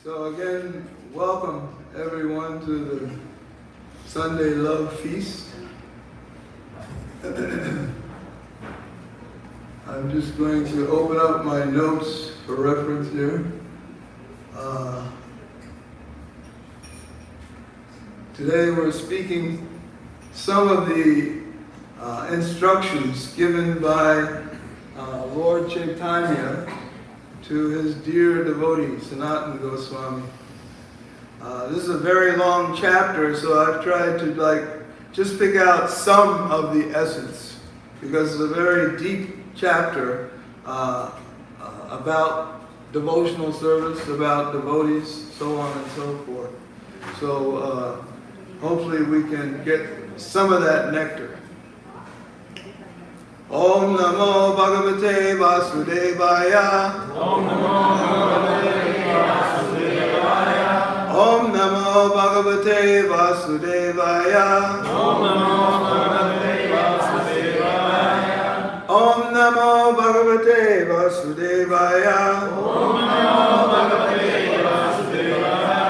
So again, welcome everyone to the Sunday Love Feast. I'm just going to open up my notes for reference here. Today we're speaking some of the instructions given by Lord Caitanya to his dear devotee, Sanatana Goswami. This is a very long chapter, so I've tried to just pick out some of the essence, because it's a very deep chapter about devotional service, about devotees, so on and so forth. So hopefully we can get some of that nectar. Om Namo Bhagavate Vasudevaya. Om Namo Bhagavate Vasudevaya. Om Namo Bhagavate Vasudevaya. Om Namo Bhagavate Vasudevaya. Om Namo Bhagavate Vasudevaya. Om Namo Bhagavate Vasudevaya.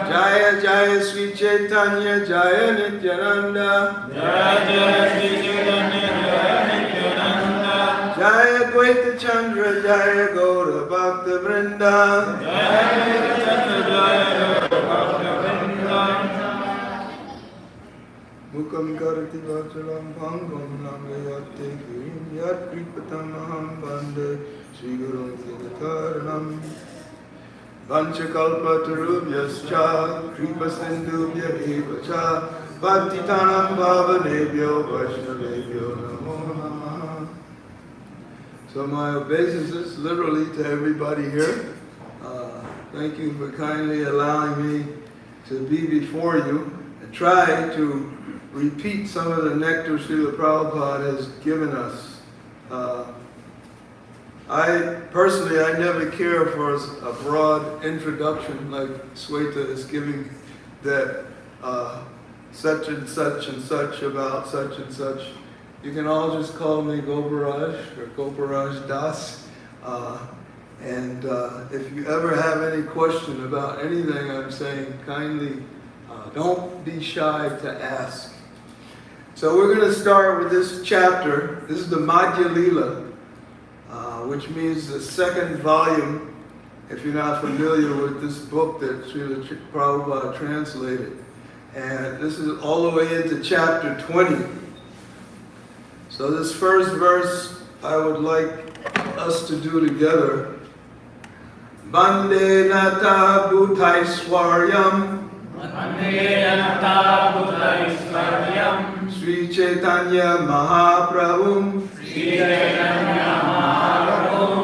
Jaya Jaya Sri Caitanya Jaya Nityananda. Jaya Jaya Sri Caitanya Jaya Nityananda. Jaya Gwaita Chandra Jaya Gaura Bhakta Vrinda. Jaya Gwaita Chandra Jaya Gaura Bhakta Vrinda. Mukam Karati Vachalam Bhangam Namayate Girim Yat Kripatamaham Bande Sri Guru Sindhakaranam Vanchakalpatarubhyascha Kripa Sindhubhya Evacha Bhaktitanam Bhavanebhyo Vaishnavebhyo Namo Namaha. So my obeisances literally to everybody here. Thank you for kindly allowing me to be before you and try to repeat some of the nectar Srila Prabhupada has given us. I never care for a broad introduction like Sweta is giving, that such and such about such and such. You can all just call me Goparāj or Goparāj Dāsa. And if you ever have any question about anything I'm saying, kindly don't be shy to ask. So we're going to start with this chapter. This is the Madhya Lila, which means the second volume, if you're not familiar with this book that Srila Prabhupada translated. And this is all the way into chapter 20. So this first verse I would like us to do together. Vande Nata Bhutaiswaryam. Vande Nata Bhutaiswaryam. Sri Caitanya Mahaprabhum. Sri Caitanya Mahaprabhum.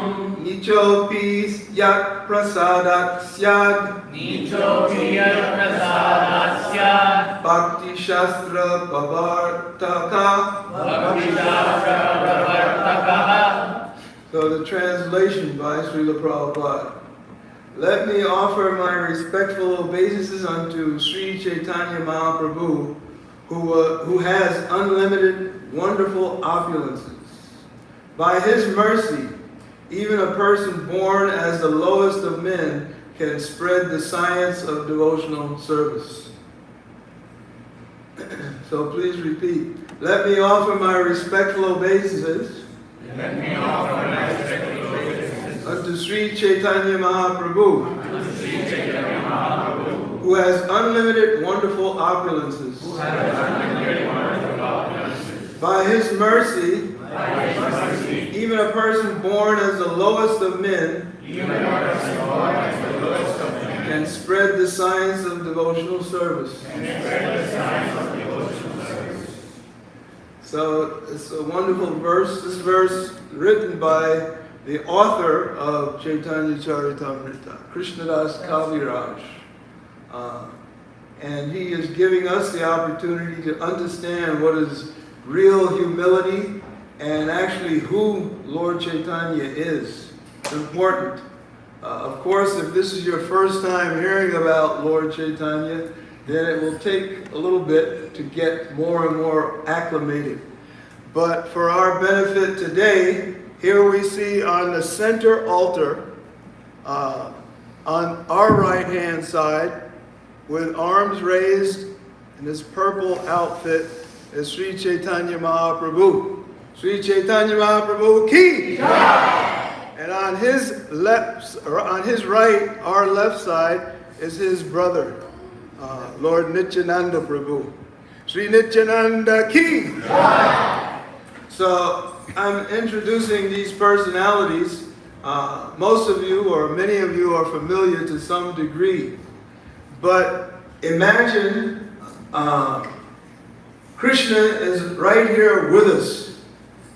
Nichopi Yat Prasadat Syad. Nichopi Yat Prasadat Syad. Bhakti Shastra Pavartaka. Bhakti Shastra Pavartaka. So the translation by Srila Prabhupada. Let me offer my respectful obeisances unto Sri Caitanya Mahaprabhu, who has unlimited, wonderful opulences. By his mercy, even a person born as the lowest of men can spread the science of devotional service. So please repeat. Let me offer my respectful obeisances. Let me offer my respectful obeisances unto Sri Caitanya Mahaprabhu, who has unlimited wonderful opulences. By his mercy, even a person born as the lowest of men can spread the science of devotional service. So it's a wonderful verse. This verse written by the author of Chaitanya Charitamrita, Krishnadas Kaviraj. And he is giving us the opportunity to understand what is real humility and actually who Lord Chaitanya is. It's important. Of course, if this is your first time hearing about Lord Chaitanya, then it will take a little bit to get more and more acclimated. But for our benefit today, here we see on the center altar On our right-hand side, with arms raised in his purple outfit, is Sri Caitanya Mahaprabhu. Sri Caitanya Mahaprabhu ki! And on his left, or on his right, our left side, is his brother, Lord Nityananda Prabhu. Sri Nityananda ki! So I'm introducing these personalities. Most of you, or many of you, are familiar to some degree. But imagine Krishna is right here with us.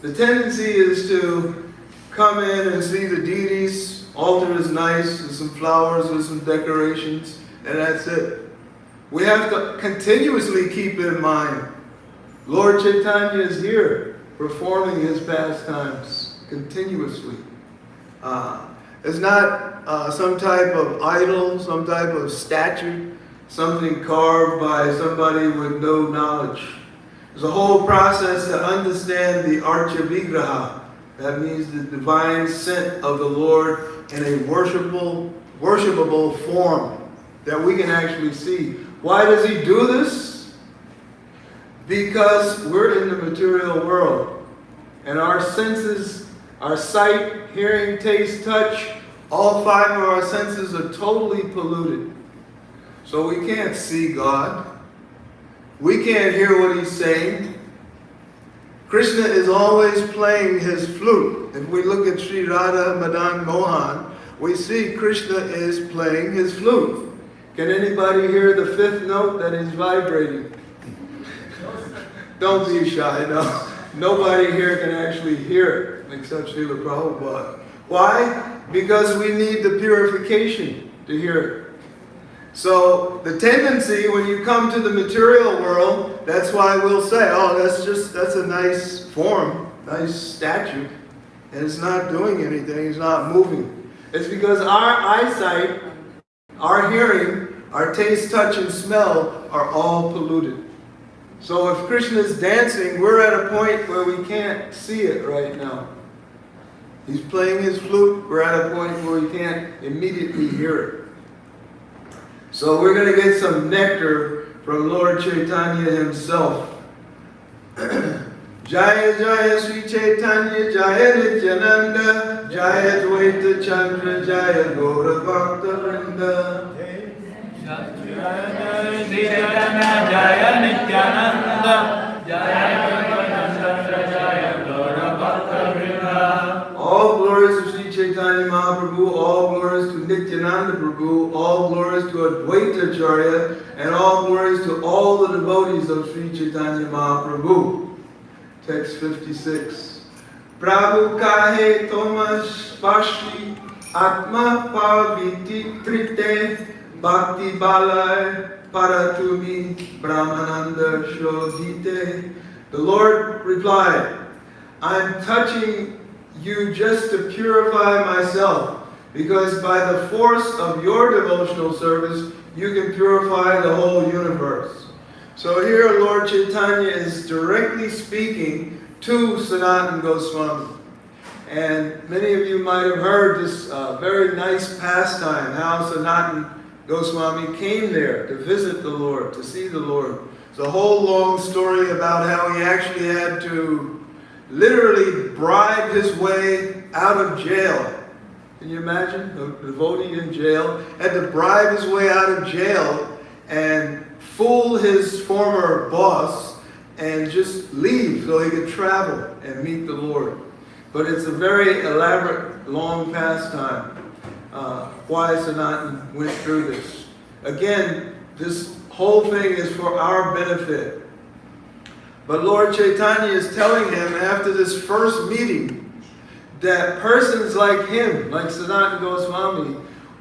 The tendency is to come in and see the deities. Altar is nice, with some flowers, with some decorations, and that's it. We have to continuously keep in mind, Lord Caitanya is here, performing his pastimes continuously. It's not some type of idol, some type of statue, something carved by somebody with no knowledge. There's a whole process to understand the Archa Vigraha. That means the divine scent of the Lord in a worshipable form that we can actually see. Why does he do this? Because we're in the material world. And our senses, our sight, hearing, taste, touch, all five of our senses are totally polluted. So we can't see God. We can't hear what he's saying. Krishna is always playing his flute. If we look at Sri Radha Madan Mohan, we see Krishna is playing his flute. Can anybody hear the fifth note that is vibrating? Don't be shy, no. Nobody here can actually hear it except Srila Prabhupada. Why? Because we need the purification to hear it. So the tendency when you come to the material world, that's why we'll say, oh, that's a nice form, nice statue, and it's not doing anything, it's not moving. It's because our eyesight, our hearing, our taste, touch, and smell are all polluted. So if Krishna is dancing, we're at a point where we can't see it right now. He's playing his flute, we're at a point where we can't immediately hear it. So we're going to get some nectar from Lord Caitanya himself. Jaya Jaya Sri Caitanya Jaya Nityananda Jaya Dvaita Chandra Jaya Gaura Bhakta Vrinda. Jaya Sri Caitanya Jaya Nityananda Jaya Dvaita Chandra Jaya Gaura Bhakta Vrinda. All glories to Sri Caitanya Mahaprabhu, all glories to Nityananda Prabhu, all glories to Advaita Acharya, and all glories to all the devotees of Sri Caitanya Mahaprabhu. Text 56. Prabhu kahe Thomas Pashi Atma Paviti Trite Bhakti Balai Paratumi Brahmananda Shodhite. The Lord replied, I'm touching you just to purify myself, because by the force of your devotional service, you can purify the whole universe. So here Lord Caitanya is directly speaking to Sanatana Goswami. And many of you might have heard this very nice pastime, how Sanatana Goswami came there to visit the Lord, to see the Lord. It's a whole long story about how he actually had to literally bribe his way out of jail. Can you imagine? A devotee in jail had to bribe his way out of jail and fool his former boss and just leave so he could travel and meet the Lord. But it's a very elaborate, long pastime. Why Sanatana went through this. Again, this whole thing is for our benefit. But Lord Caitanya is telling him after this first meeting that persons like him, like Sanatana Goswami,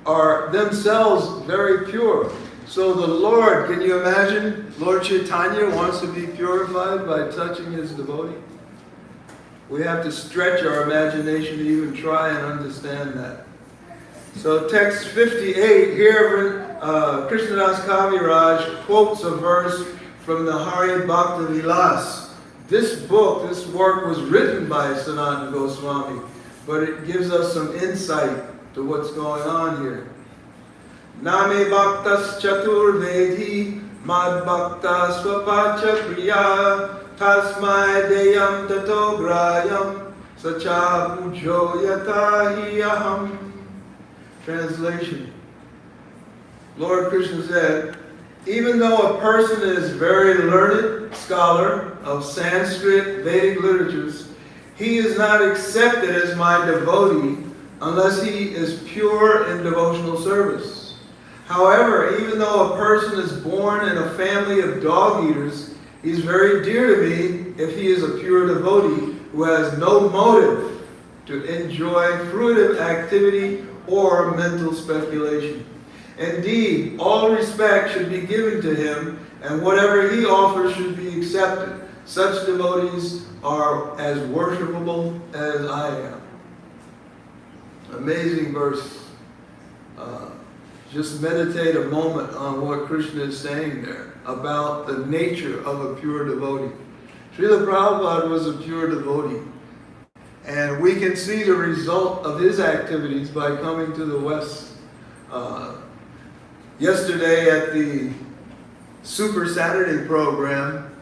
are themselves very pure. So the Lord, can you imagine, Lord Caitanya wants to be purified by touching his devotee? We have to stretch our imagination to even try and understand that. So text 58, here Krishnadas Kaviraj quotes a verse from the Hari Bhakta Vilas. This book, this work was written by Sanatana Goswami, but it gives us some insight to what's going on here. Name bhaktas chaturvedhi mad bhakta swapacha priya tasmai deyam tato grayam sacha pujo yatahi aham. Translation. Lord Krishna said, even though a person is very learned scholar of Sanskrit Vedic literatures, he is not accepted as my devotee unless he is pure in devotional service. However, even though a person is born in a family of dog eaters, he is very dear to me if he is a pure devotee who has no motive to enjoy fruitive activity or mental speculation. Indeed, all respect should be given to him, and whatever he offers should be accepted. Such devotees are as worshipable as I am. Amazing verse. Just meditate a moment on what Krishna is saying there about the nature of a pure devotee. Srila Prabhupada was a pure devotee. And we can see the result of his activities by coming to the West. Yesterday at the Super Saturday program,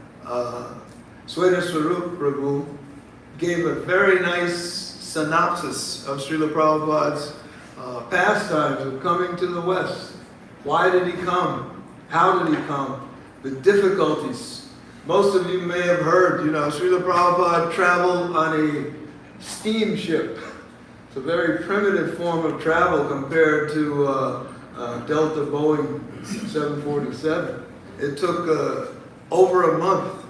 Sweta Swarup Prabhu gave a very nice synopsis of Srila Prabhupada's pastimes of coming to the West. Why did he come? How did he come? The difficulties. Most of you may have heard, Srila Prabhupada traveled on a steamship. It's a very primitive form of travel compared to Delta Boeing 747. It took over a month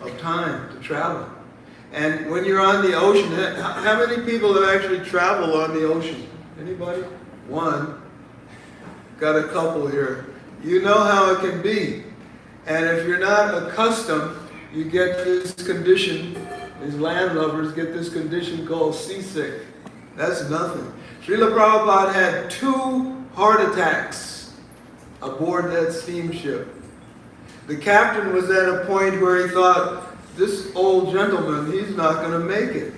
of time to travel. And when you're on the ocean, how many people have actually traveled on the ocean? Anybody? One. Got a couple here. You know how it can be. And if you're not accustomed, you get this condition, these landlubbers get this condition called seasick. That's nothing. Srila Prabhupada had 2 heart attacks aboard that steamship. The captain was at a point where he thought, this old gentleman, he's not going to make it.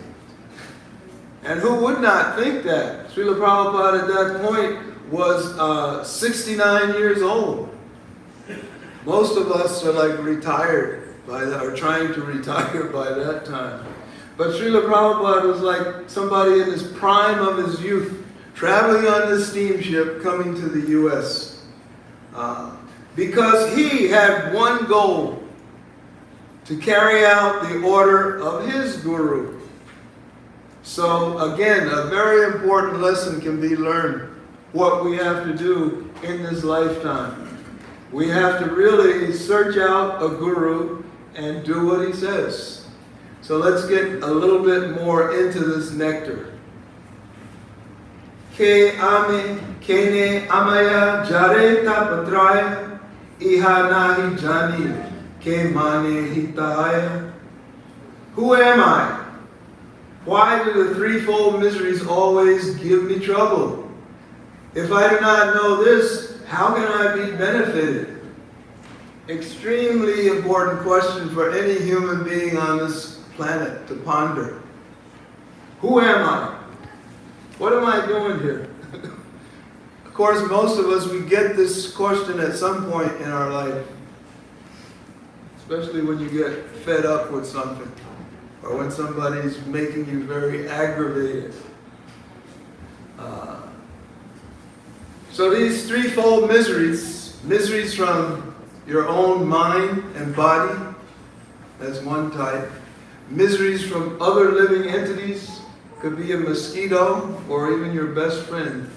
And who would not think that? Srila Prabhupada at that point was 69 years old. Most of us are like retired by that, or trying to retire by that time. But Srila Prabhupada was like somebody in his prime of his youth, traveling on this steamship coming to the U.S. Because he had one goal, to carry out the order of his guru. So again, a very important lesson can be learned, what we have to do in this lifetime. We have to really search out a guru and do what he says. So let's get a little bit more into this nectar. Ke ame kene amaya jareta patraya iha nahi jani ke mane hitaya. Who am I? Why do the threefold miseries always give me trouble? If I do not know this, how can I be benefited? Extremely important question for any human being on this planet to ponder. Who am I? What am I doing here? Of course, most of us, we get this question at some point in our life. Especially when you get fed up with something. Or when somebody's making you very aggravated. So these threefold miseries from your own mind and body, that's one type. Miseries from other living entities, could be a mosquito or even your best friend.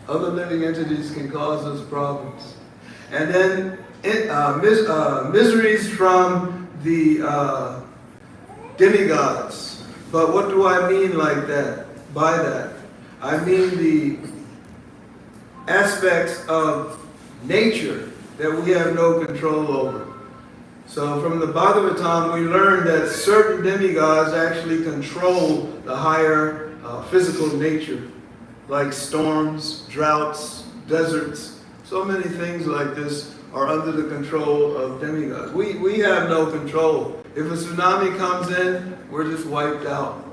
Other living entities can cause us problems. And then miseries from the demigods. But what do I mean like that? By that, I mean the aspects of nature that we have no control over. So from the Bhagavatam, we learn that certain demigods actually control the higher physical nature, like storms, droughts, deserts. So many things like this are under the control of demigods. We have no control. If a tsunami comes in, we're just wiped out.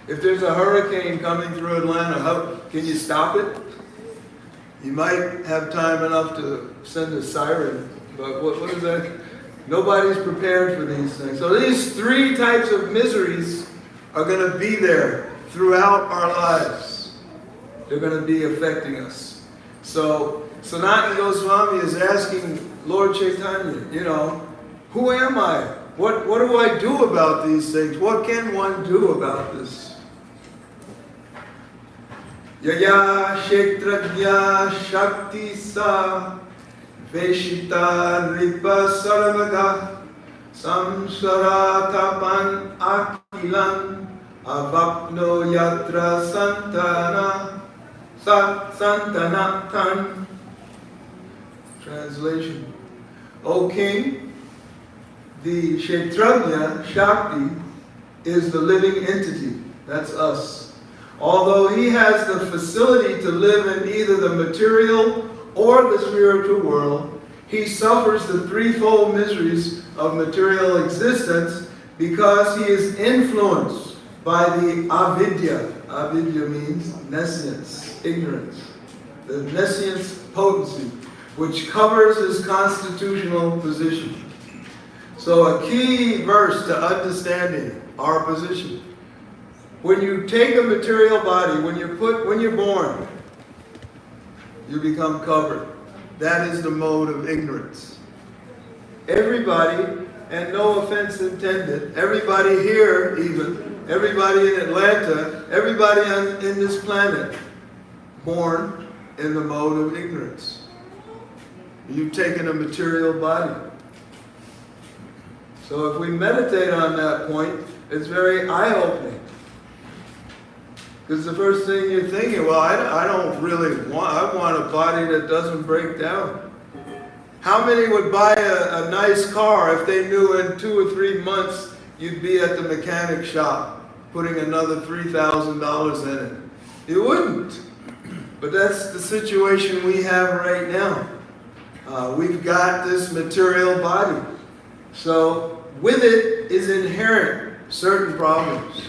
If there's a hurricane coming through Atlanta, can you stop it? You might have time enough to send a siren, but what is that? Nobody's prepared for these things. So these three types of miseries are going to be there throughout our lives. They're going to be affecting us. So Sanatana Goswami is asking Lord Caitanya, who am I? What do I do about these things? What can one do about this? Yaya Kshetrajya Shakti Sa Veshita Ripa Sarvaga Samsaratapan Akilan Avapno Yatra Santanatan. Translation. O King, the Kshetrajya Shakti is the living entity. That's us. Although he has the facility to live in either the material or the spiritual world, he suffers the threefold miseries of material existence because he is influenced by the avidya. Avidya means nescience, ignorance. The nescience potency, which covers his constitutional position. So a key verse to understanding our position. When you take a material body, when you're born, you become covered. That is the mode of ignorance. Everybody, and no offense intended, everybody here even, everybody in Atlanta, everybody in this planet, born in the mode of ignorance. You've taken a material body. So if we meditate on that point, it's very eye-opening. Because the first thing you're thinking, well, I don't really I want a body that doesn't break down. How many would buy a nice car if they knew in 2 or 3 months you'd be at the mechanic shop putting another $3,000 in it? You wouldn't. But that's the situation we have right now. We've got this material body. So with it is inherent certain problems.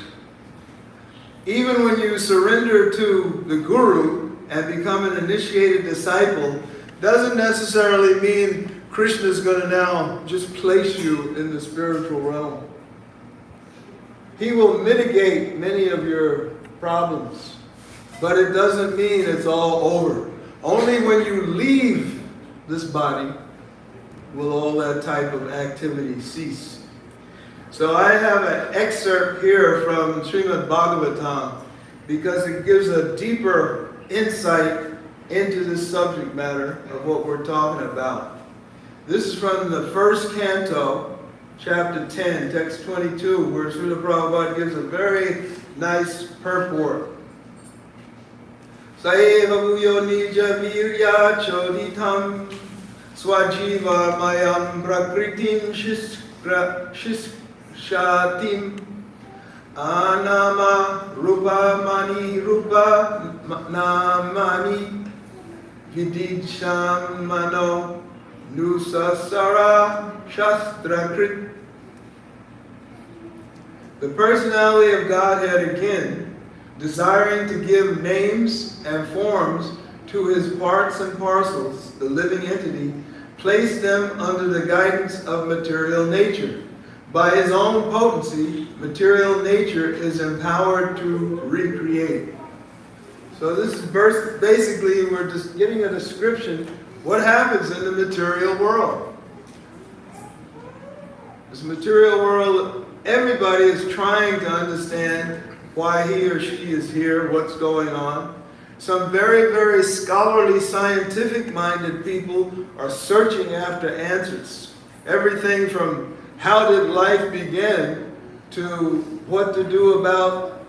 Even when you surrender to the Guru and become an initiated disciple, doesn't necessarily mean Krishna's going to now just place you in the spiritual realm. He will mitigate many of your problems, but it doesn't mean it's all over. Only when you leave this body will all that type of activity cease. So I have an excerpt here from Srimad Bhagavatam because it gives a deeper insight into the subject matter of what we're talking about. This is from the first canto, chapter 10, text 22, where Srila Prabhupada gives a very nice purport. Saeva Vuyo Nija Virya Choditam Swajiva Mayam Prakritim Shatim Anama Rupa Mani Rupa Namani Vididsham Mano Nusasara Shastrakrit. The personality of Godhead again, desiring to give names and forms to his parts and parcels, the living entity, placed them under the guidance of material nature. By his own potency, material nature is empowered to recreate. So this is basically, we're just getting a description what happens in the material world. This material world, everybody is trying to understand why he or she is here, what's going on. Some very, very scholarly, scientific-minded people are searching after answers. Everything from how did life begin to what to do about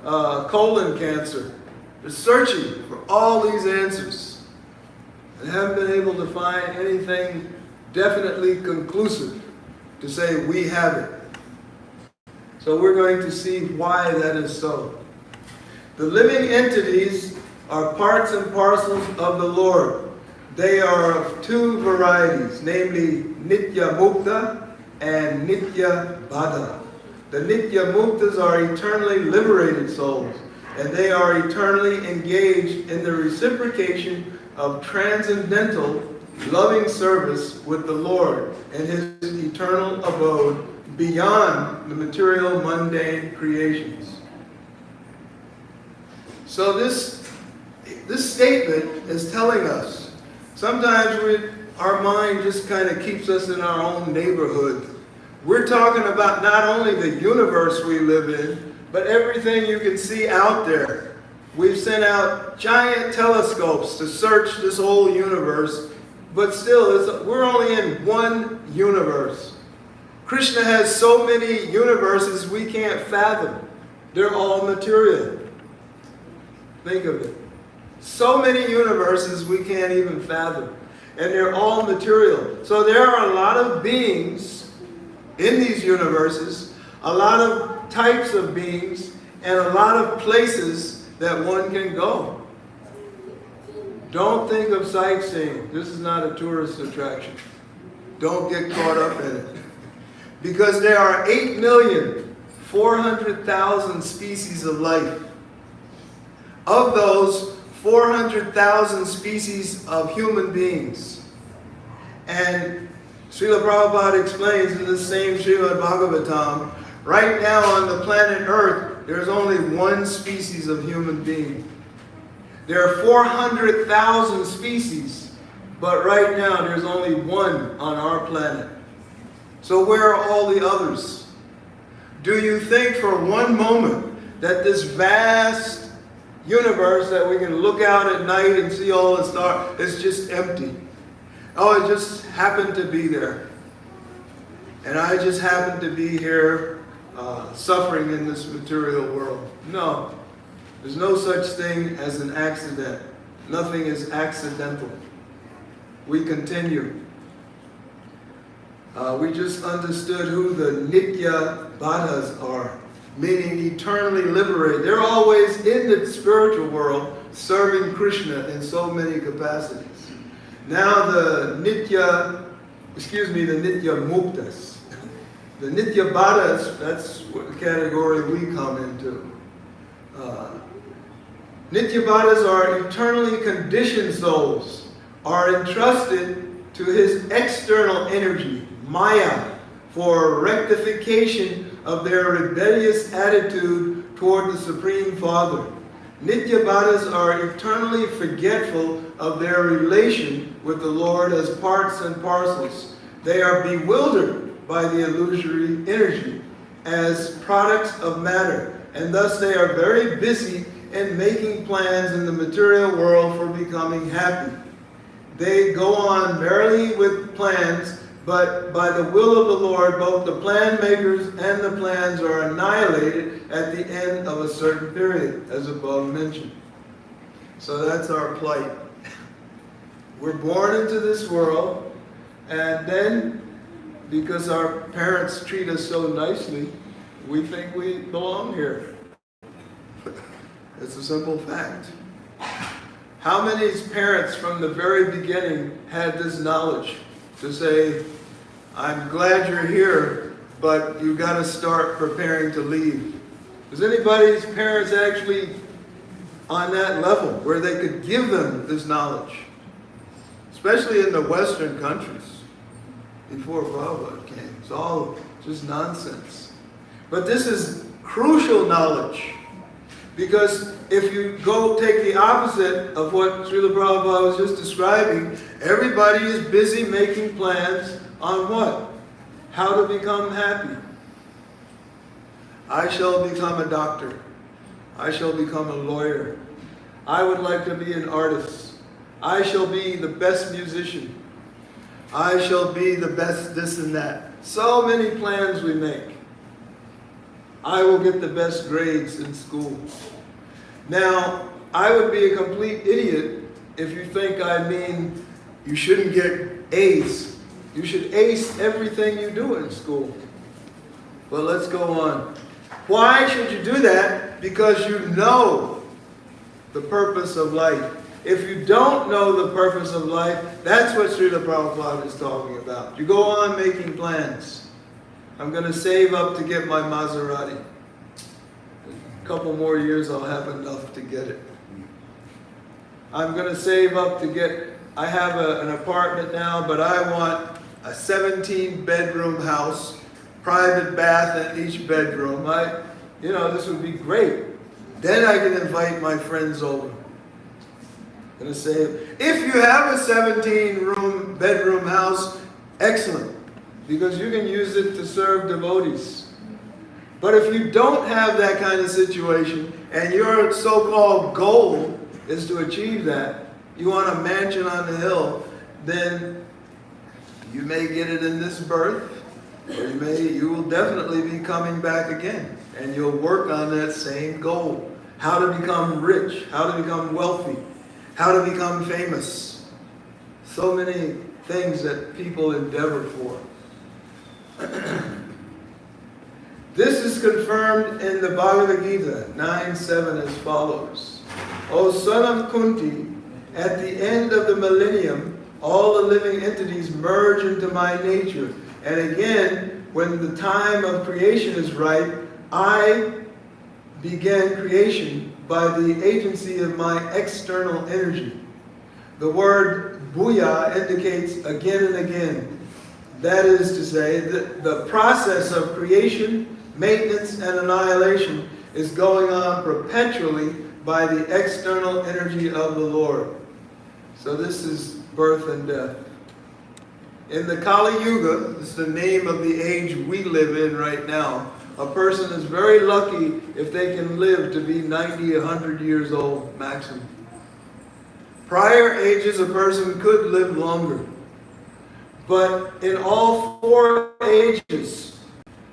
colon cancer. They're searching for all these answers. They haven't been able to find anything definitely conclusive to say we have it. So we're going to see why that is so. The living entities are parts and parcels of the Lord. They are of two varieties, namely Nitya Mukta and Nitya Baddha. The Nitya Muktas are eternally liberated souls, and they are eternally engaged in the reciprocation of transcendental, loving service with the Lord and His eternal abode beyond the material, mundane creations. So this statement is telling us, sometimes our mind just kind of keeps us in our own neighborhood. We're talking about not only the universe we live in, but everything you can see out there. We've sent out giant telescopes to search this whole universe, but still, we're only in one universe. Krishna has so many universes we can't fathom. They're all material. Think of it. So many universes we can't even fathom. And they're all material. So there are a lot of beings in these universes, a lot of types of beings, and a lot of places that one can go. Don't think of sightseeing. This is not a tourist attraction. Don't get caught up in it. Because there are 8,400,000 species of life. Of those, 400,000 species of human beings. And Srila Prabhupada explains in the same Srimad Bhagavatam, right now on the planet Earth, there's only one species of human being. There are 400,000 species, but right now there's only one on our planet. So where are all the others? Do you think for one moment that this vast universe that we can look out at night and see all the stars is just empty? Oh, it just happened to be there. And I just happened to be here suffering in this material world. No, there's no such thing as an accident. Nothing is accidental. We continue. We just understood who the Nitya Baddhas are, meaning eternally liberated. They're always in the spiritual world serving Krishna in so many capacities. Now the Nitya Muktas. The Nitya Baddhas, that's what category we come into. Nitya Baddhas are eternally conditioned souls, are entrusted to his external energy, Maya, for rectification of their rebellious attitude toward the Supreme Father. Nitya Baddhas are eternally forgetful of their relation with the Lord as parts and parcels. They are bewildered by the illusory energy as products of matter, and thus they are very busy in making plans in the material world for becoming happy. They go on merely with plans, but by the will of the Lord, both the plan makers and the plans are annihilated at the end of a certain period, as above mentioned. So that's our plight. We're born into this world, and then, because our parents treat us so nicely, we think we belong here. It's a simple fact. How many parents from the very beginning had this knowledge to say, I'm glad you're here, but you got to start preparing to leave? Is anybody's parents actually on that level where they could give them this knowledge? Especially in the Western countries, before Prabhupada came. It's all just nonsense. But this is crucial knowledge, because if you go take the opposite of what Srila Prabhupada was just describing, everybody is busy making plans on what? How to become happy. I shall become a doctor. I shall become a lawyer. I would like to be an artist. I shall be the best musician. I shall be the best this and that. So many plans we make. I will get the best grades in school. Now, I would be a complete idiot if you think I mean you shouldn't get A's. You should ace everything you do in school. But let's go on. Why should you do that? Because you know the purpose of life. If you don't know the purpose of life, that's what Srila Prabhupada is talking about. You go on making plans. I'm going to save up to get my Maserati. A couple more years, I'll have enough to get it. I'm going to save up to get, I have an apartment now, but I want a 17-bedroom house, private bath in each bedroom. This would be great. Then I can invite my friends over. Gonna save. If you have a 17-bedroom house, excellent, because you can use it to serve devotees. But if you don't have that kind of situation, and your so-called goal is to achieve that, you want a mansion on the hill, then you may get it in this birth, or you will definitely be coming back again, and you'll work on that same goal. How to become rich, how to become wealthy, how to become famous. So many things that people endeavor for. This is confirmed in the Bhagavad Gita 9:7 as follows. O son of Kunti, at the end of the millennium, all the living entities merge into my nature. And again, when the time of creation is ripe, I began creation by the agency of my external energy. The word bhuya indicates again and again. That is to say, that the process of creation, maintenance, and annihilation is going on perpetually by the external energy of the Lord. So this is birth and death. In the Kali Yuga, this is the name of the age we live in right now, a person is very lucky if they can live to be 90, 100 years old maximum. Prior ages, a person could live longer. But in all four ages,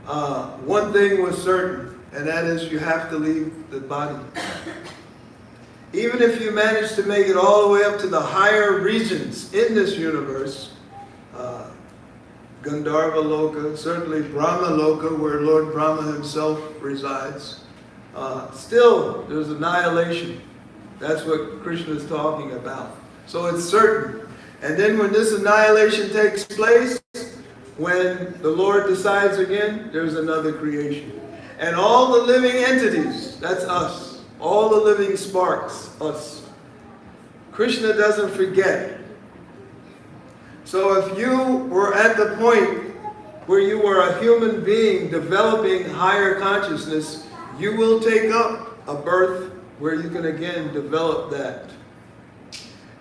one thing was certain, and that is you have to leave the body. Even if you manage to make it all the way up to the higher regions in this universe, Gandharva Loka, certainly Brahma Loka, where Lord Brahma himself resides, still there's annihilation. That's what Krishna is talking about. So it's certain. And then when this annihilation takes place, when the Lord decides again, there's another creation. And all the living entities, that's us, all the living sparks, us. Krishna doesn't forget. So if you were at the point where you were a human being developing higher consciousness, you will take up a birth where you can again develop that.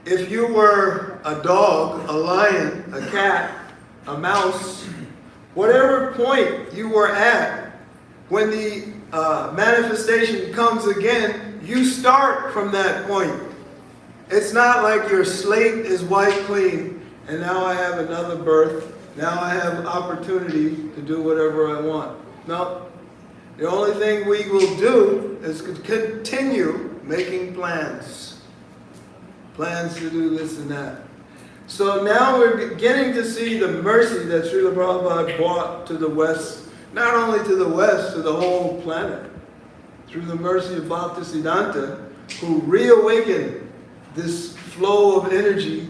If you were a dog, a lion, a cat, a mouse, whatever point you were at, when the manifestation comes again, you start from that point. It's not like your slate is wiped clean, and now I have another birth, now I have opportunity to do whatever I want. No. The only thing we will do is continue making plans. Plans to do this and that. So now we're beginning to see the mercy that Srila Prabhupada brought to the West, not only to the West, to the whole planet, through the mercy of Bhaktisiddhanta, who reawakened this flow of energy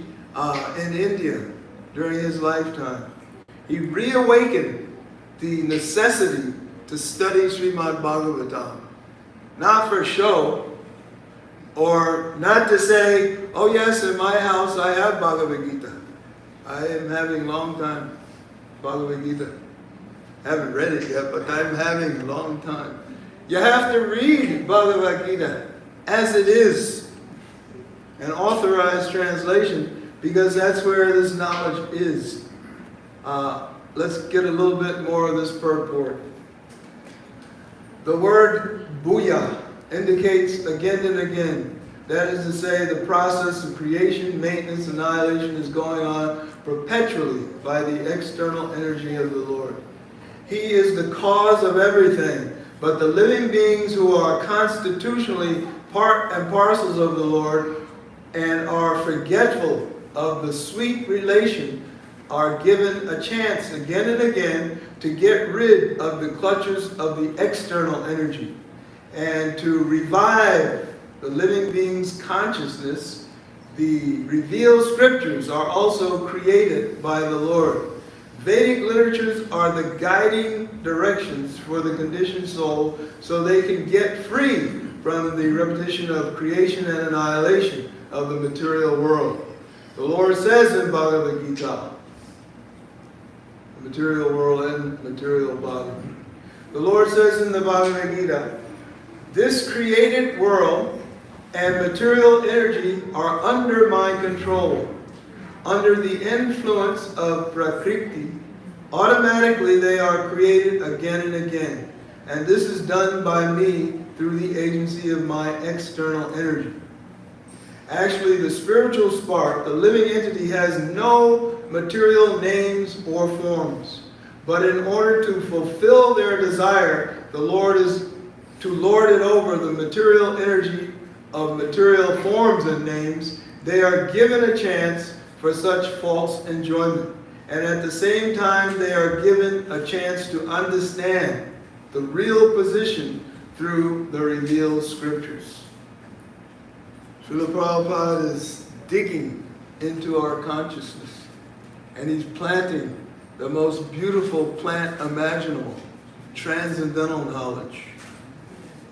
in India during his lifetime. He reawakened the necessity to study Srimad Bhagavatam. Not for show, or not to say, oh yes, in my house I have Bhagavad Gita. I am having long time Bhagavad Gita. Haven't read it yet, but I'm having a long time. You have to read Bhagavad Gita as it is, an authorized translation, because that's where this knowledge is. Let's get a little bit more of this purport. The word bhuya indicates again and again. That is to say, the process of creation, maintenance, annihilation is going on perpetually by the external energy of the Lord. He is the cause of everything, but the living beings who are constitutionally part and parcels of the Lord and are forgetful of the sweet relation are given a chance again and again to get rid of the clutches of the external energy and to revive the living being's consciousness. The revealed scriptures are also created by the Lord. Vedic literatures are the guiding directions for the conditioned soul so they can get free from the repetition of creation and annihilation. of the material world. The Lord says in Bhagavad Gita, the material world and material body. The Lord says in the Bhagavad Gita, this created world and material energy are under my control. Under the influence of Prakriti, automatically they are created again and again. And this is done by me through the agency of my external energy. Actually, the spiritual spark, the living entity, has no material names or forms. But in order to fulfill their desire, the Lord is to lord it over the material energy of material forms and names. They are given a chance for such false enjoyment. And at the same time, they are given a chance to understand the real position through the revealed scriptures. Srila Prabhupada is digging into our consciousness, and he's planting the most beautiful plant imaginable, transcendental knowledge.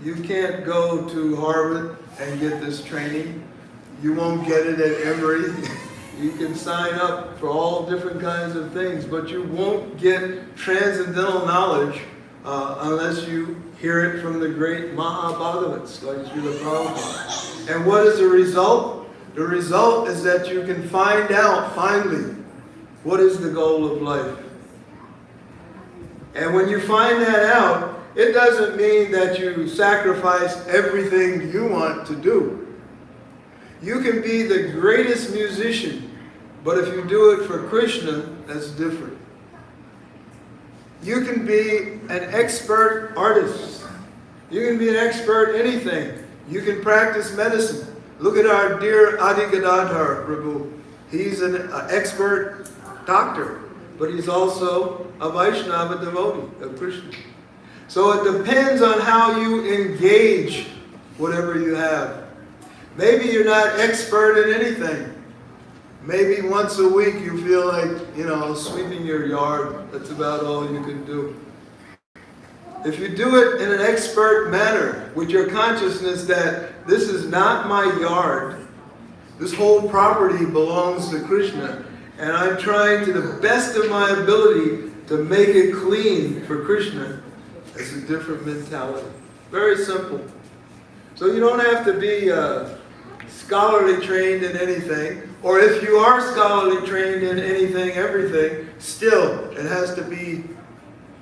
You can't go to Harvard and get this training. You won't get it at Emory. You can sign up for all different kinds of things, but you won't get transcendental knowledge unless you hear it from the great Mahabhagavats like Srila Prabhupada. And what is the result? The result is that you can find out, finally, what is the goal of life. And when you find that out, it doesn't mean that you sacrifice everything you want to do. You can be the greatest musician, but if you do it for Krishna, that's different. You can be an expert artist. You can be an expert anything. You can practice medicine. Look at our dear Adi Gadadhar Prabhu. He's an expert doctor, but he's also a Vaishnava devotee of Krishna. So it depends on how you engage whatever you have. Maybe you're not expert in anything. Maybe once a week you feel like, sweeping your yard. That's about all you can do. If you do it in an expert manner, with your consciousness that this is not my yard, this whole property belongs to Krishna, and I'm trying to the best of my ability to make it clean for Krishna, it's a different mentality. Very simple. So you don't have to be scholarly trained in anything, or if you are scholarly trained in anything, everything, still it has to be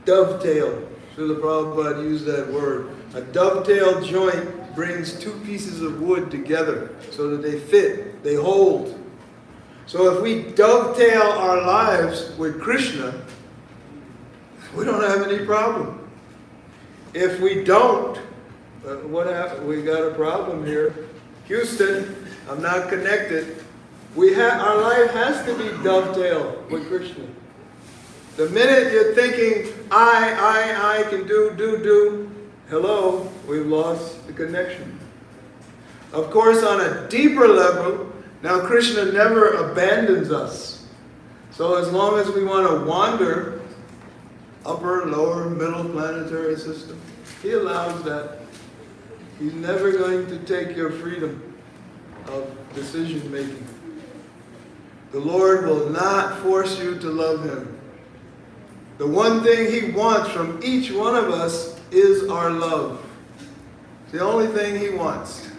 dovetailed. Srila Prabhupada used that word. A dovetail joint brings two pieces of wood together so that they fit, they hold. So if we dovetail our lives with Krishna, we don't have any problem. If we don't, what happened? We got a problem here. Houston, I'm not connected. Our life has to be dovetailed with Krishna. The minute you're thinking, I can do, hello, we've lost the connection. Of course, on a deeper level, now Krishna never abandons us. So as long as we want to wander, upper, lower, middle planetary system, he allows that. He's never going to take your freedom of decision making. The Lord will not force you to love him. The one thing he wants from each one of us is our love. It's the only thing he wants.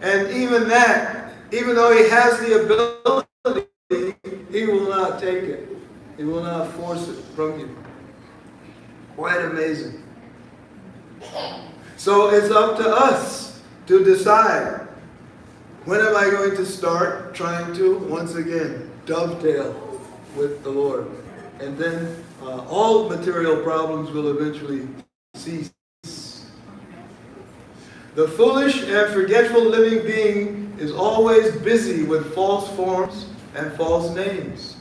And even that, even though he has the ability, he will not take it. He will not force it from you. Quite amazing. So it's up to us to decide, when am I going to start trying to, once again, dovetail with the Lord? And then all material problems will eventually cease. The foolish and forgetful living being is always busy with false forms and false names.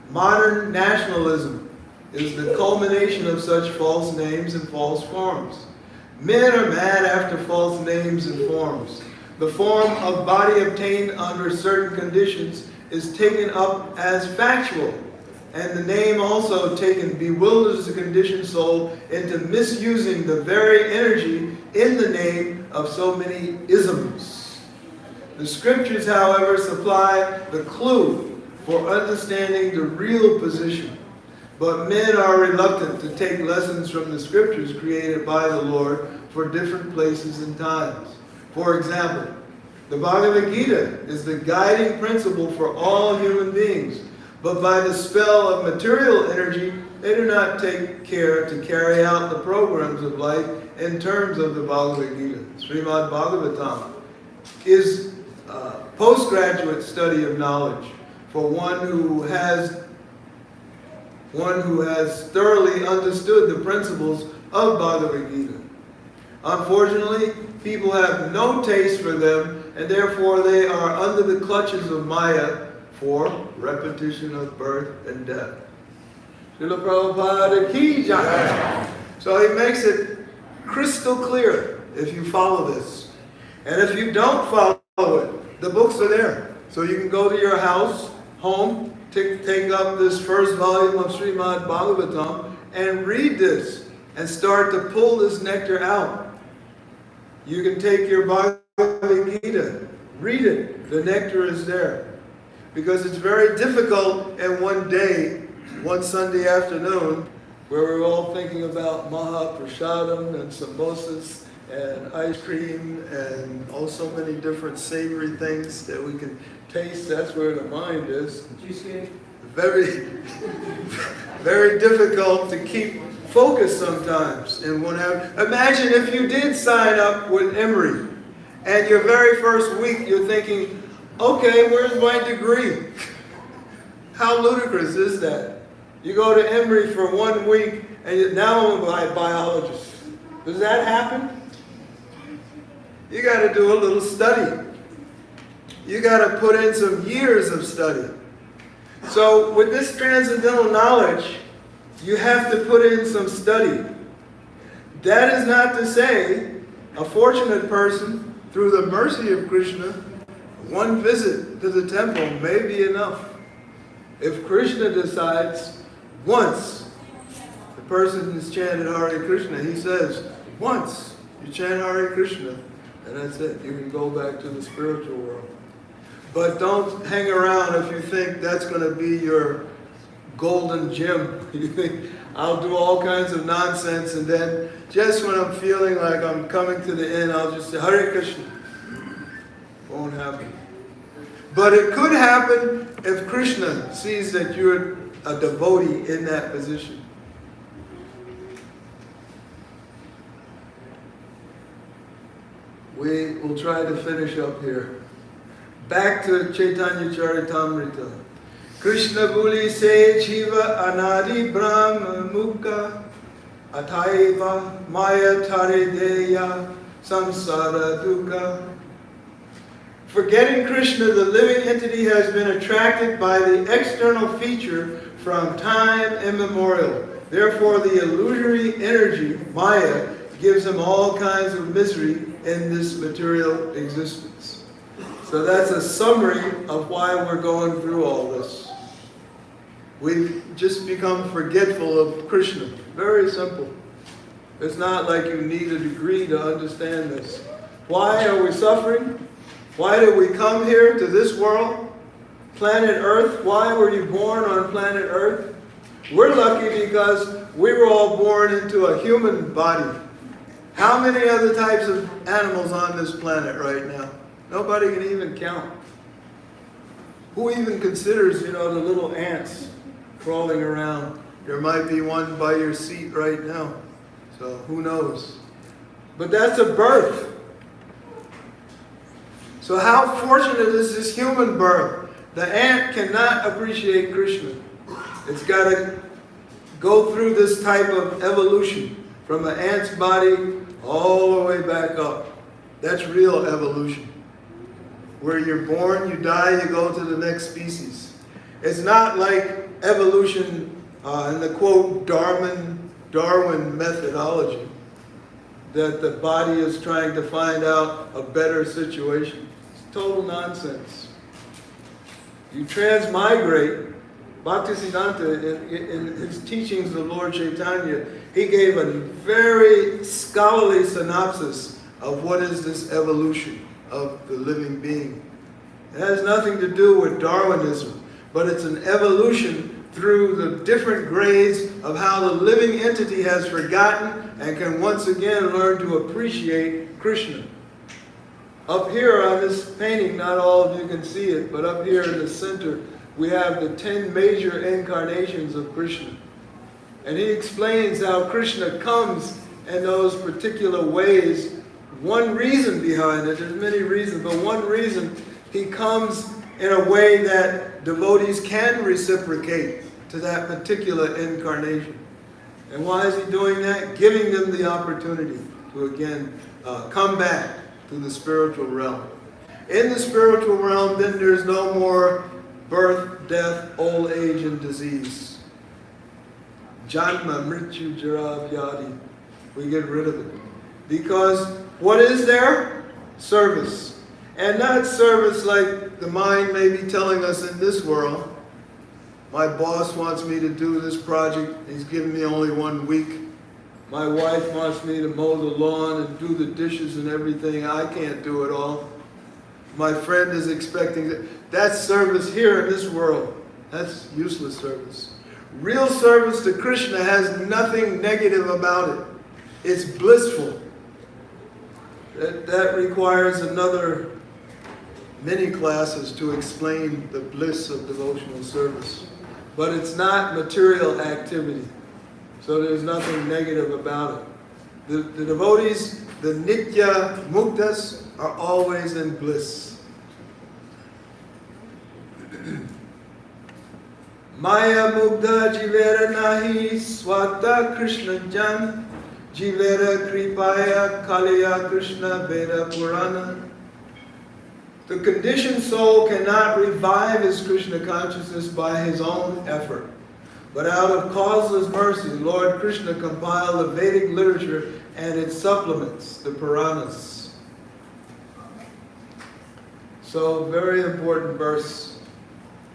Modern nationalism is the culmination of such false names and false forms. Men are mad after false names and forms. The form of body obtained under certain conditions is taken up as factual, and the name also taken bewilders the conditioned soul into misusing the very energy in the name of so many isms. The scriptures, however, supply the clue for understanding the real position. But men are reluctant to take lessons from the scriptures created by the Lord for different places and times. For example, the Bhagavad Gita is the guiding principle for all human beings. But by the spell of material energy, they do not take care to carry out the programs of life in terms of the Bhagavad Gita. Srimad Bhagavatam is a postgraduate study of knowledge for one who has thoroughly understood the principles of Bhagavad Gita. Unfortunately, people have no taste for them, and therefore they are under the clutches of Maya for repetition of birth and death. Srila Prabhupada ki jai. So he makes it crystal clear if you follow this. And if you don't follow it, the books are there. So you can go to your house, home, take up this first volume of Srimad Bhagavatam and read this and start to pull this nectar out. You can take your Bhagavad Gita, read it. The nectar is there. Because it's very difficult in one day, one Sunday afternoon, where we're all thinking about Mahaprasadam and samosas and ice cream and so many different savory things that we can taste. That's where the mind is. Very, very difficult to keep focused sometimes. And imagine if you did sign up with Emory, and your very first week you're thinking, okay, where's my degree? How ludicrous is that? You go to Emory for 1 week, and now I'm a biologist. Does that happen? You got to do a little study. You got to put in some years of study. So with this transcendental knowledge, you have to put in some study. That is not to say a fortunate person, through the mercy of Krishna, one visit to the temple may be enough. If Krishna decides once the person has chanted Hare Krishna, he says, once you chant Hare Krishna, and that's it. You can go back to the spiritual world. But don't hang around if you think that's going to be your golden gem. You think, I'll do all kinds of nonsense, and then just when I'm feeling like I'm coming to the end, I'll just say, Hare Krishna. Won't happen. But it could happen if Krishna sees that you're a devotee in that position. We will try to finish up here. Back to Caitanya Charitamrita. Krishna Buli Se Jiva Anadi Brahma Mukha Athaiva Maya Tarideya Samsara Dukkha. Forgetting Krishna, the living entity has been attracted by the external feature from time immemorial. Therefore, the illusory energy, Maya, gives him all kinds of misery in this material existence. So that's a summary of why we're going through all this. We've just become forgetful of Krishna. Very simple. It's not like you need a degree to understand this. Why are we suffering? Why did we come here to this world? Planet Earth. Why were you born on planet Earth? We're lucky because we were all born into a human body. How many other types of animals on this planet right now? Nobody can even count. Who even considers, the little ants crawling around? There might be one by your seat right now. So who knows? But that's a birth. So how fortunate is this human birth? The ant cannot appreciate Krishna. It's got to go through this type of evolution from an ant's body all the way back up. That's real evolution. Where you're born, you die, you go to the next species. It's not like evolution in the quote Darwin methodology, that the body is trying to find out a better situation. It's total nonsense. You transmigrate. Bhaktisiddhanta, in his teachings of Lord Caitanya, he gave a very scholarly synopsis of what is this evolution of the living being. It has nothing to do with Darwinism, but it's an evolution through the different grades of how the living entity has forgotten and can once again learn to appreciate Krishna. Up here on this painting, not all of you can see it, but up here in the center, we have the 10 major incarnations of Krishna. And he explains how Krishna comes in those particular ways. One reason behind it, there's many reasons, but one reason, he comes in a way that devotees can reciprocate to that particular incarnation. And why is he doing that? Giving them the opportunity to again come back to the spiritual realm. In the spiritual realm, then there's no more birth, death, old age, and disease. Janma, Mrityu, Jara, Vyadi. We get rid of it. Because what is there? Service. And not service like the mind may be telling us in this world. My boss wants me to do this project. He's giving me only 1 week. My wife wants me to mow the lawn and do the dishes and everything. I can't do it all. My friend is expecting that. That's service here in this world. That's useless service. Real service to Krishna has nothing negative about it. It's blissful. That requires another many classes to explain the bliss of devotional service. But it's not material activity. So there's nothing negative about it. The devotees, the Nitya Muktas, are always in bliss. Maya Mugdha Jivera Nahi Swata Krishna Jan Jivera Kripaya Kaliya Krishna Veda Purana. The conditioned soul cannot revive his Krishna consciousness by his own effort. But out of causeless mercy, Lord Krishna compiled the Vedic literature and its supplements, the Puranas. So, very important verse.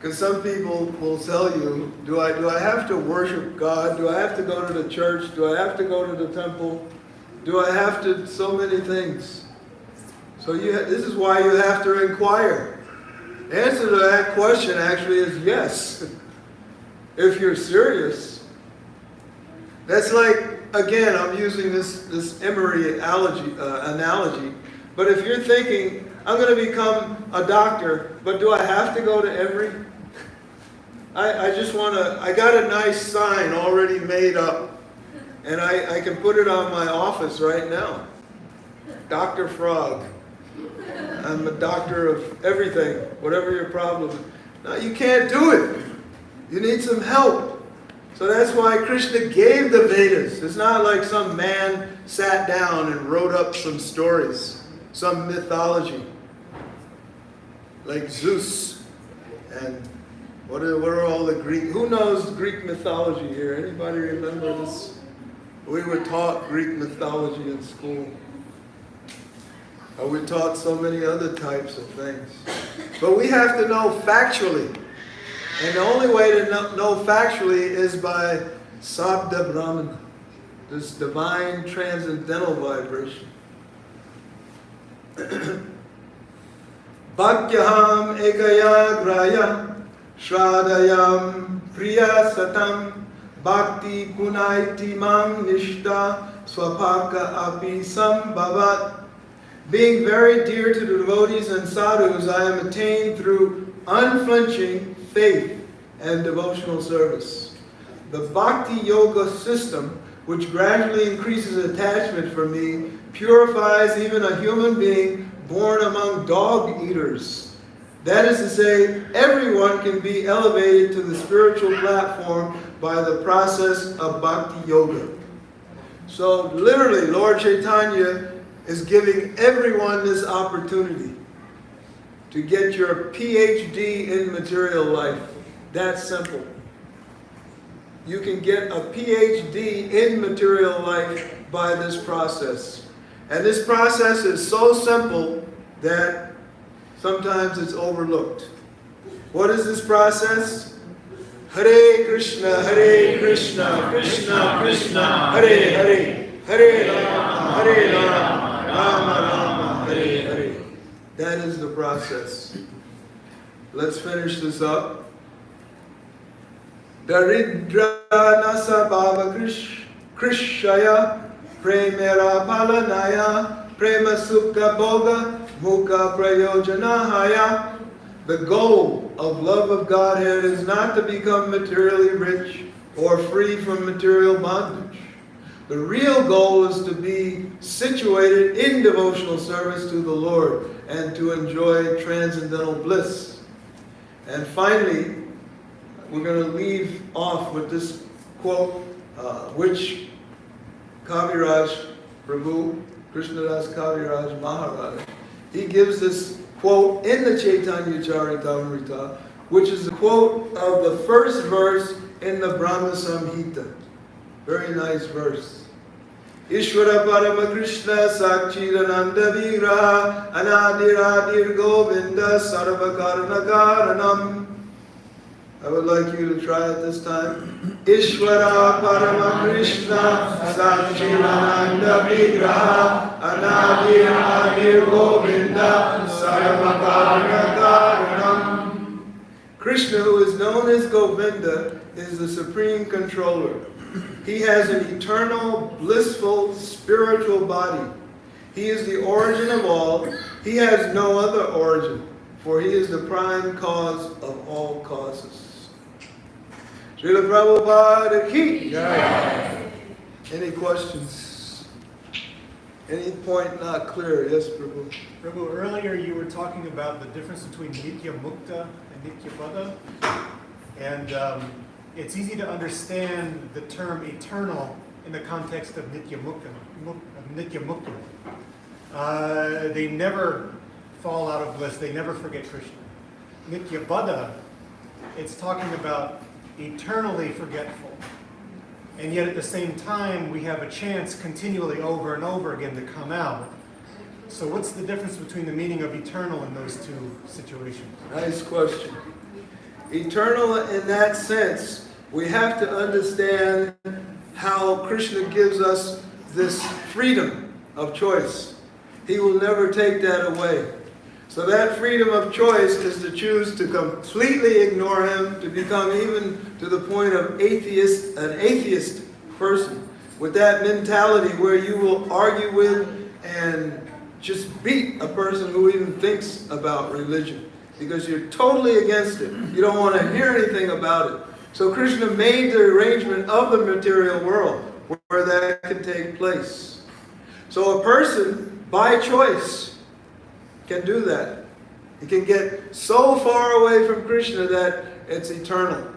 Because some people will tell you, do I have to worship God? Do I have to go to the church? Do I have to go to the temple? Do I have to, so many things. So this is why you have to inquire. The answer to that question actually is yes. If you're serious. That's like, again, I'm using this Emory analogy. But if you're thinking, I'm going to become a doctor, but do I have to go to Emory? I just want to, I got a nice sign already made up. And I can put it on my office right now. Dr. Frog. I'm a doctor of everything, whatever your problem is. No, you can't do it. You need some help. So that's why Krishna gave the Vedas. It's not like some man sat down and wrote up some stories, some mythology. Like Zeus and what are all the Greek, who knows Greek mythology here? Anybody remember this? We were taught Greek mythology in school. We taught so many other types of things. But we have to know factually. And the only way to know factually is by Sabda Brahmana, this divine transcendental vibration. Bhakyaham ekaya graya shradayam priya satam bhakti gunaiti mam nishta swapaka api sambhavat. Being very dear to the devotees and sadhus, I am attained through unflinching faith and devotional service. The Bhakti Yoga system, which gradually increases attachment for me, purifies even a human being born among dog eaters. That is to say, everyone can be elevated to the spiritual platform by the process of Bhakti Yoga. So literally, Lord Caitanya is giving everyone this opportunity to get your PhD in material life. That's simple. You can get a PhD in material life by this process. And this process is so simple that sometimes it's overlooked. What is this process? Hare Krishna, Krishna Krishna, Hare Hare, Hare Rama, Rama Rama, Hare Hare. That is the process. Let's finish this up. Daridra nasa bhava krishaya premera palanaya prema sukha bhoga mukha prayojanahaya. The goal of love of Godhead is not to become materially rich or free from material bondage. The real goal is to be situated in devotional service to the Lord and to enjoy transcendental bliss. And finally, we're going to leave off with this quote, which Kaviraj Prabhu, Krishnadas Kaviraj Maharaj, he gives this quote in the Caitanya Charitamrita, which is the quote of the first verse in the Brahma Samhita. Very nice verse. Ishvara Parama Krishna Sakchirananda Vira Anadiradir Govinda Sarva Karana Karanam. I would like you to try it this time. Ishvara Parama Krishna Sakchirananda Vira Anadiradir Govinda Sarva Karana Karanam. Krishna, who is known as Govinda, is the supreme controller. He has an eternal, blissful, spiritual body. He is the origin of all. He has no other origin, for he is the prime cause of all causes. Srila Prabhupada ki jai. Any questions? Any point not clear? Yes, Prabhu. Prabhu, earlier you were talking about the difference between Nitya Mukta and Nitya Pada. And it's easy to understand the term eternal in the context of Nitya Mukta. They never fall out of bliss. They never forget Krishna. Nitya Pada, it's talking about eternally forgetful. And yet at the same time, we have a chance continually over and over again to come out. So what's the difference between the meaning of eternal in those two situations? Nice question. Eternal in that sense, we have to understand how Krishna gives us this freedom of choice. He will never take that away. So that freedom of choice is to choose to completely ignore him, to become even to the point of an atheist person, with that mentality where you will argue with and just beat a person who even thinks about religion, because you're totally against it. You don't want to hear anything about it. So Krishna made the arrangement of the material world where that can take place. So a person, by choice, can do that. He can get so far away from Krishna that it's eternal.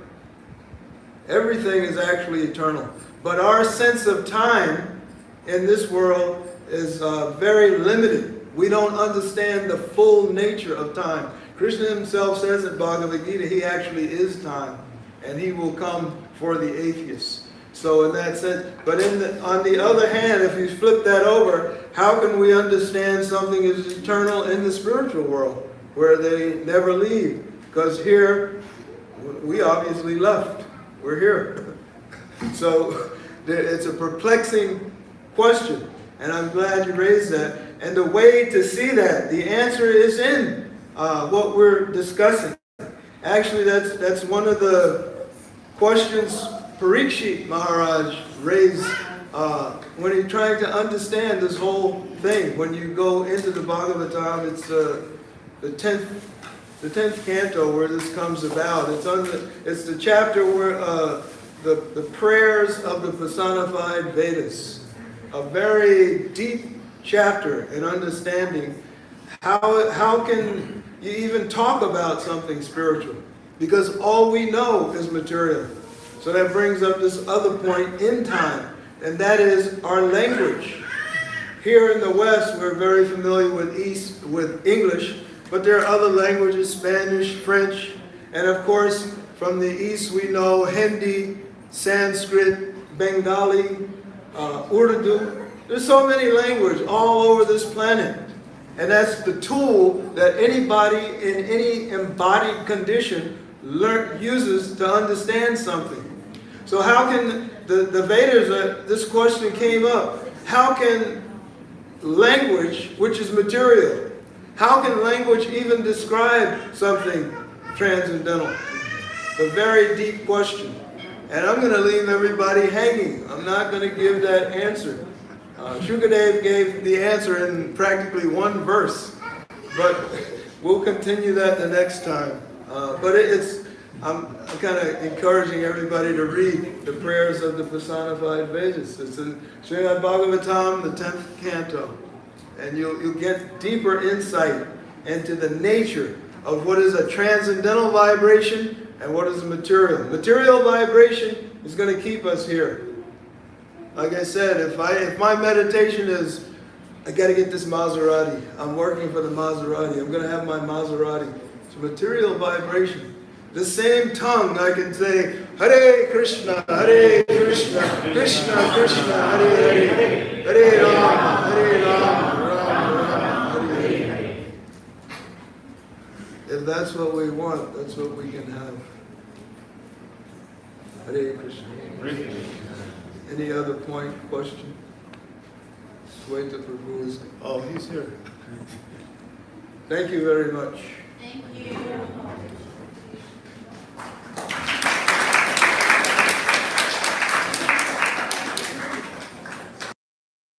Everything is actually eternal. But our sense of time in this world is very limited. We don't understand the full nature of time. Krishna himself says in Bhagavad Gita, he actually is time. And he will come for the atheists. So in that sense, but on the other hand, if you flip that over, how can we understand something is eternal in the spiritual world, where they never leave? Because here, we obviously left. We're here. So it's a perplexing question, and I'm glad you raised that. And the way to see that, the answer is in what we're discussing. Actually, that's one of the questions Parikshit Maharaj raised when he's trying to understand this whole thing. When you go into the Bhagavatam, it's the 10th canto where this comes about. It's the chapter where the prayers of the personified Vedas. A very deep chapter in understanding how can you even talk about something spiritual, because all we know is material. So that brings up this other point in time, and that is our language. Here in the West, we're very familiar with English, but there are other languages, Spanish, French, and of course, from the East we know Hindi, Sanskrit, Bengali, Urdu. There's so many languages all over this planet. And that's the tool that anybody in any embodied condition uses to understand something. So how can the Vedas, this question came up, how can language, which is material, How can language even describe something transcendental? A very deep question. And I'm going to leave everybody hanging. I'm not going to give that answer. Shukadev gave the answer in practically one verse. But we'll continue that the next time. I'm kind of encouraging everybody to read the prayers of the personified Vedas. It's in Srimad Bhagavatam, the 10th canto. And you'll get deeper insight into the nature of what is a transcendental vibration and what is a material. Material vibration is going to keep us here. Like I said, if my meditation is, I got to get this Maserati. I'm working for the Maserati. I'm going to have my Maserati. It's a material vibration. The same tongue I can say, Hare Krishna, Krishna Krishna, Hare Hare, Hare Rama, Rama Rama, Hare Hare. If that's what we want, that's what we can have. Hare Krishna. Any other point, question? Sweta Prabhu is, oh, he's here. Thank you very much. Thank you.